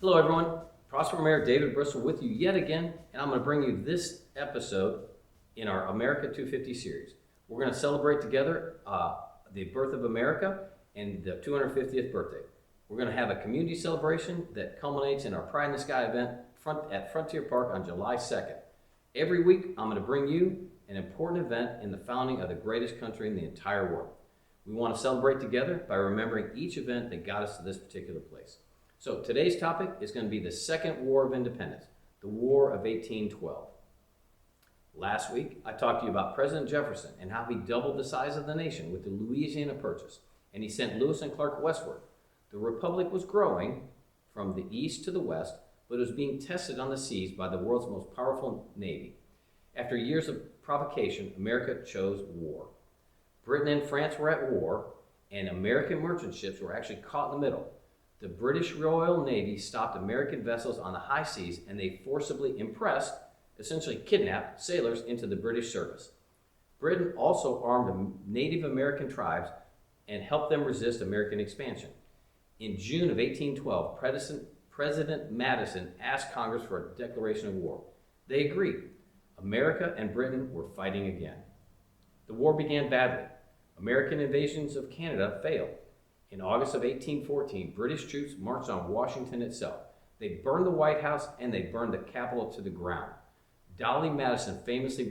Hello everyone, Prosper Mayor David Bristol with you yet again, and I'm going to bring you this episode in our America 250 series. We're going to celebrate together the birth of America and the 250th birthday. We're going to have a community celebration that culminates in our Pride in the Sky event at Frontier Park on July 2nd. Every week, I'm going to bring you an important event in the founding of the greatest country in the entire world. We want to celebrate together by remembering each event that got us to this particular place. So today's topic is going to be the Second War of Independence, the War of 1812. Last week, I talked to you about President Jefferson and how he doubled the size of the nation with the Louisiana Purchase, and he sent Lewis and Clark westward. The Republic was growing from the east to the west, but it was being tested on the seas by the world's most powerful navy. After years of provocation, America chose war. Britain and France were at war, and American merchant ships were actually caught in the middle. The British Royal Navy stopped American vessels on the high seas, and they forcibly impressed, essentially kidnapped, sailors into the British service. Britain also armed Native American tribes and helped them resist American expansion. In June of 1812, President Madison asked Congress for a declaration of war. They agreed. America and Britain were fighting again. The war began badly. American invasions of Canada failed. In August of 1814, British troops marched on Washington itself. They burned the White House and they burned the Capitol to the ground. Dolly Madison famously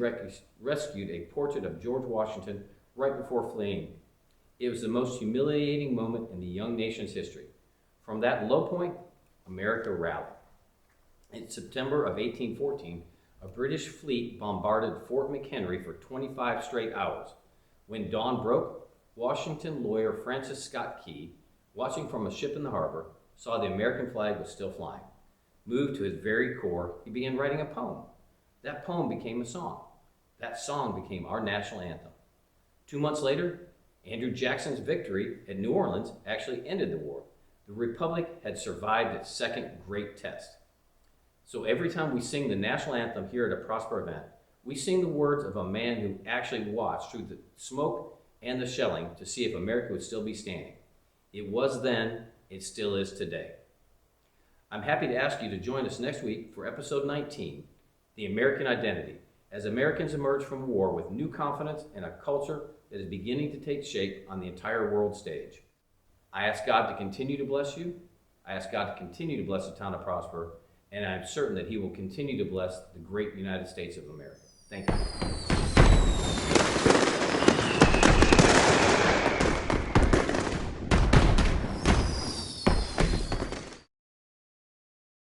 rescued a portrait of George Washington right before fleeing. It was the most humiliating moment in the young nation's history. From that low point, America rallied. In September of 1814, a British fleet bombarded Fort McHenry for 25 straight hours. When dawn broke, Washington lawyer Francis Scott Key, watching from a ship in the harbor, saw the American flag was still flying. Moved to his very core, he began writing a poem. That poem became a song. That song became our national anthem. 2 months later, Andrew Jackson's victory at New Orleans actually ended the war. The Republic had survived its second great test. So every time we sing the national anthem here at a Prosper event, we sing the words of a man who actually watched through the smoke and the shelling to see if America would still be standing. It was then, it still is today. I'm happy to ask you to join us next week for episode 19, The American Identity, as Americans emerge from war with new confidence and a culture that is beginning to take shape on the entire world stage. I ask God to continue to bless you. I ask God to continue to bless the town of Prosper, and I'm certain that He will continue to bless the great United States of America. Thank you.